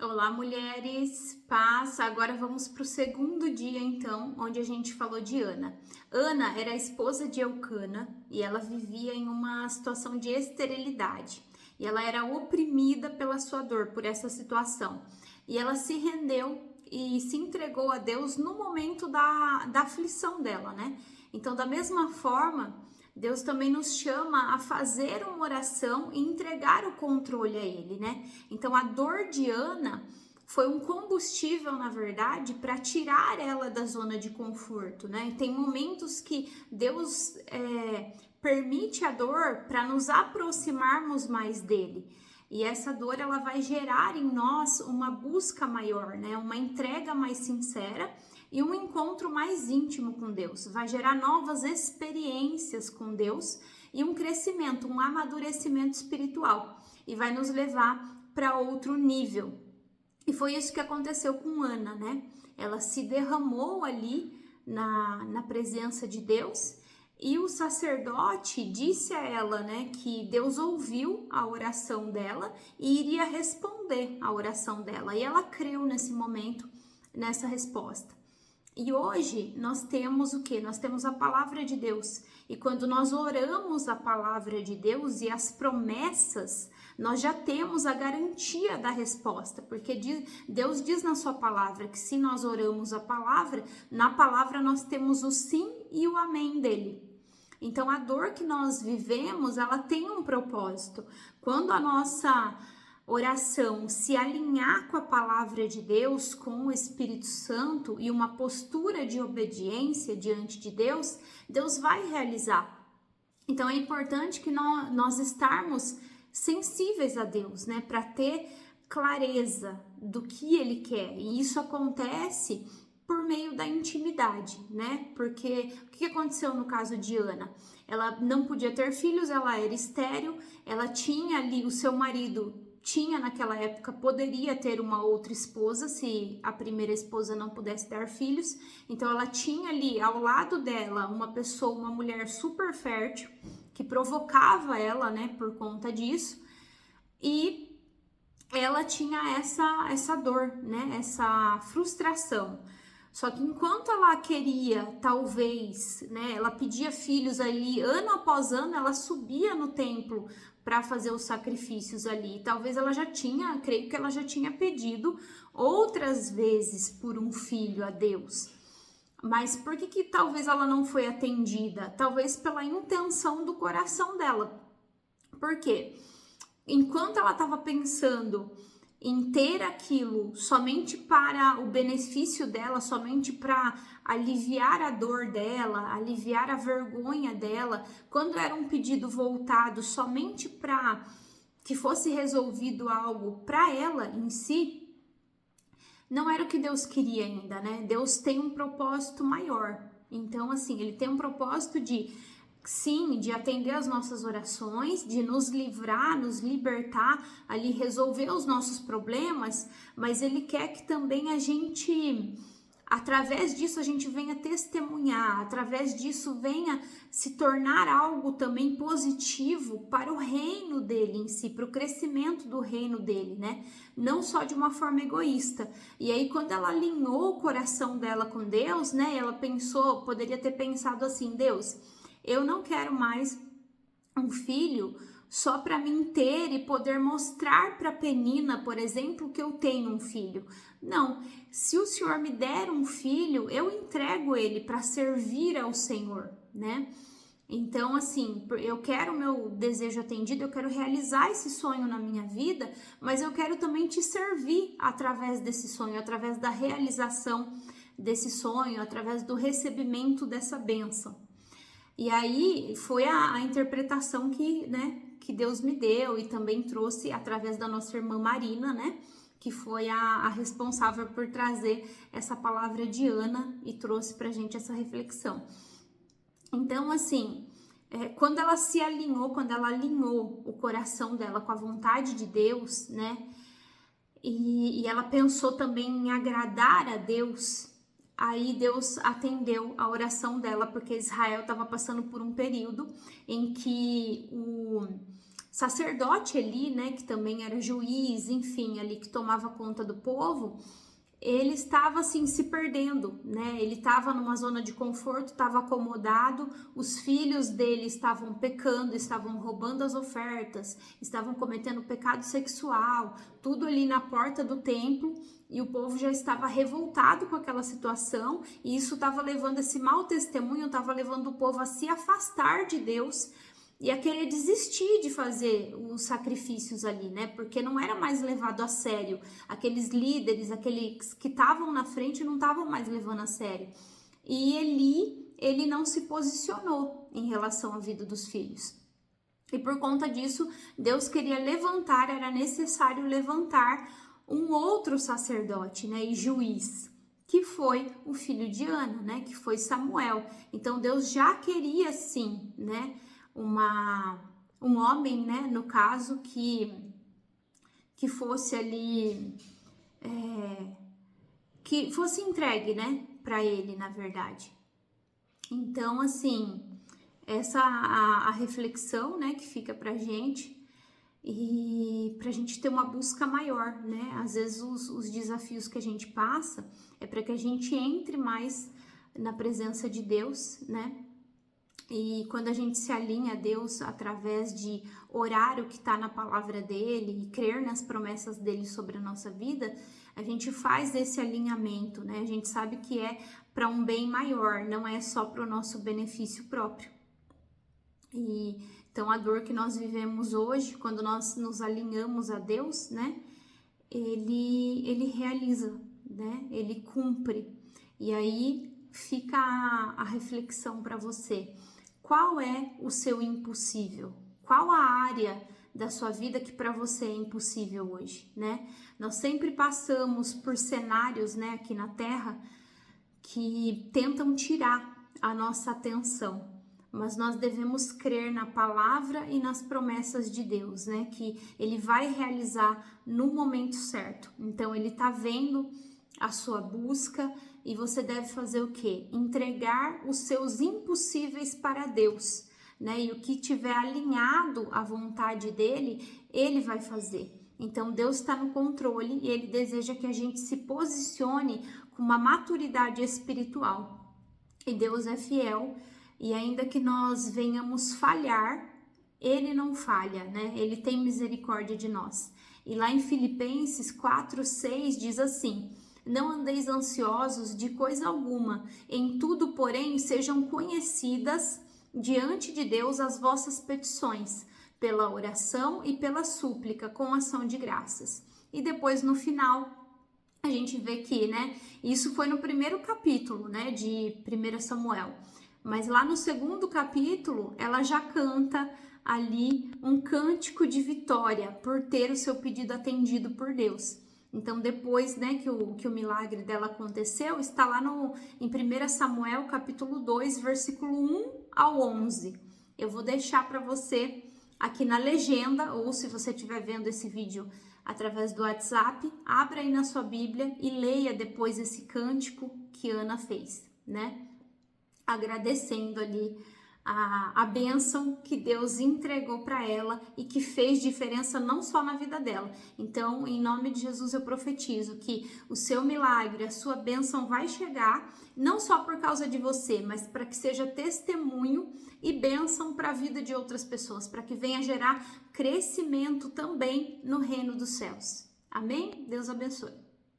Olá, mulheres, paz. Agora vamos para o segundo dia, então, onde a gente falou de Ana. Ana era a esposa de Eucana e ela vivia em uma situação de esterilidade. E ela era oprimida pela sua dor, por essa situação. E ela se rendeu e se entregou a Deus no momento da aflição dela, né? Então, da mesma forma, Deus também nos chama a fazer uma oração e entregar o controle a Ele, né? Então, a dor de Ana foi um combustível, na verdade, para tirar ela da zona de conforto, né? Tem momentos que Deus permite a dor para nos aproximarmos mais dele. E essa dor, ela vai gerar em nós uma busca maior, né? Uma entrega mais sincera e um encontro mais íntimo com Deus. Vai gerar novas experiências com Deus e um crescimento, um amadurecimento espiritual. E vai nos levar para outro nível. E foi isso que aconteceu com Ana, né? Ela se derramou ali na presença de Deus. E o sacerdote disse a ela, né, que Deus ouviu a oração dela e iria responder a oração dela. E ela creu nesse momento, nessa resposta. E hoje nós temos o quê? Nós temos a palavra de Deus. E quando nós oramos a palavra de Deus e as promessas, nós já temos a garantia da resposta, porque Deus diz na sua palavra que se nós oramos a palavra, na palavra nós temos o sim e o amém dele. Então, a dor que nós vivemos, ela tem um propósito. Quando a nossa oração se alinhar com a palavra de Deus, com o Espírito Santo e uma postura de obediência diante de Deus, Deus vai realizar. Então, é importante que nós estarmos sensíveis a Deus, né? Para ter clareza do que Ele quer. E isso acontece por meio da intimidade, né? Porque o que aconteceu no caso de Ana? Ela não podia ter filhos, ela era estéril, ela tinha ali o seu marido, tinha naquela época, poderia ter uma outra esposa se a primeira esposa não pudesse dar filhos. Então ela tinha ali ao lado dela uma pessoa, uma mulher super fértil, que provocava ela, né, por conta disso. E ela tinha essa dor, né, essa frustração. Só que enquanto ela queria, talvez, né, ela pedia filhos ali, ano após ano, ela subia no templo para fazer os sacrifícios ali. Talvez ela já tinha, creio que ela já tinha pedido outras vezes por um filho a Deus. Mas por que talvez ela não foi atendida? Talvez pela intenção do coração dela. Por quê? Enquanto ela estava pensando em ter aquilo somente para o benefício dela, somente para aliviar a dor dela, aliviar a vergonha dela, quando era um pedido voltado somente para que fosse resolvido algo para ela em si, não era o que Deus queria ainda, né? Deus tem um propósito maior. Então, assim, ele tem um propósito sim, de atender as nossas orações, de nos livrar, nos libertar, ali resolver os nossos problemas, mas ele quer que também a gente, através disso, a gente venha testemunhar, através disso venha se tornar algo também positivo para o reino dele em si, para o crescimento do reino dele, né? Não só de uma forma egoísta. E aí, quando ela alinhou o coração dela com Deus, né? Ela pensou, poderia ter pensado assim, Deus, eu não quero mais um filho só para mim ter e poder mostrar para Penina, por exemplo, que eu tenho um filho. Não, se o Senhor me der um filho, eu entrego ele para servir ao Senhor, né? Então, assim, eu quero o meu desejo atendido, eu quero realizar esse sonho na minha vida, mas eu quero também te servir através desse sonho, através da realização desse sonho, através do recebimento dessa bênção. E aí foi a interpretação que Deus me deu e também trouxe através da nossa irmã Marina, né? Que foi a responsável por trazer essa palavra de Ana e trouxe pra gente essa reflexão. Então, assim, quando ela se alinhou, quando ela alinhou o coração dela com a vontade de Deus, né? E ela pensou também em agradar a Deus. Aí Deus atendeu a oração dela, porque Israel estava passando por um período em que sacerdote ali, né, que também era juiz, enfim, ali que tomava conta do povo, ele estava assim se perdendo, né? Ele estava numa zona de conforto, estava acomodado, os filhos dele estavam pecando, estavam roubando as ofertas, estavam cometendo pecado sexual, tudo ali na porta do templo, e o povo já estava revoltado com aquela situação, e isso estava levando esse mau testemunho, estava levando o povo a se afastar de Deus e a querer desistir de fazer os sacrifícios ali, né? Porque não era mais levado a sério. Aqueles líderes, aqueles que estavam na frente não estavam mais levando a sério. E ele não se posicionou em relação à vida dos filhos. E por conta disso, Deus queria levantar, era necessário levantar um outro sacerdote, né? E juiz, que foi o filho de Ana, né? Que foi Samuel. Então Deus já queria sim, né? Um homem, né, no caso, que fosse ali, que fosse entregue, né, para ele, na verdade. Então, assim, essa a reflexão, né, que fica pra gente, e pra gente ter uma busca maior, né, às vezes os desafios que a gente passa é para que a gente entre mais na presença de Deus, né. E quando a gente se alinha a Deus através de orar o que está na palavra dele e crer nas promessas dele sobre a nossa vida, a gente faz esse alinhamento, né? A gente sabe que é para um bem maior, não é só para o nosso benefício próprio. E então a dor que nós vivemos hoje, quando nós nos alinhamos a Deus, né? Ele realiza, né? Ele cumpre. E aí fica a reflexão para você. Qual é o seu impossível? Qual a área da sua vida que para você é impossível hoje, né? Nós sempre passamos por cenários, né, aqui na Terra que tentam tirar a nossa atenção, mas nós devemos crer na palavra e nas promessas de Deus, né, que Ele vai realizar no momento certo. Então Ele tá vendo a sua busca e você deve fazer o quê? Entregar os seus impossíveis para Deus, né? E o que tiver alinhado à vontade dele, ele vai fazer. Então Deus está no controle e ele deseja que a gente se posicione com uma maturidade espiritual. E Deus é fiel e ainda que nós venhamos falhar, ele não falha, né? Ele tem misericórdia de nós. E lá em Filipenses 4:6 diz assim: não andeis ansiosos de coisa alguma, em tudo, porém, sejam conhecidas diante de Deus as vossas petições, pela oração e pela súplica, com ação de graças. E depois, no final, a gente vê que, né, isso foi no primeiro capítulo, né, de 1 Samuel. Mas lá no segundo capítulo, ela já canta ali um cântico de vitória por ter o seu pedido atendido por Deus. Então, depois, né, que o milagre dela aconteceu, está lá em 1 Samuel, capítulo 2, versículo 1 ao 11. Eu vou deixar para você aqui na legenda, ou se você estiver vendo esse vídeo através do WhatsApp, abra aí na sua Bíblia e leia depois esse cântico que Ana fez, né? Agradecendo ali a bênção que Deus entregou para ela e que fez diferença não só na vida dela. Então, em nome de Jesus, eu profetizo que o seu milagre, a sua bênção vai chegar, não só por causa de você, mas para que seja testemunho e bênção para a vida de outras pessoas, para que venha gerar crescimento também no reino dos céus. Amém? Deus abençoe.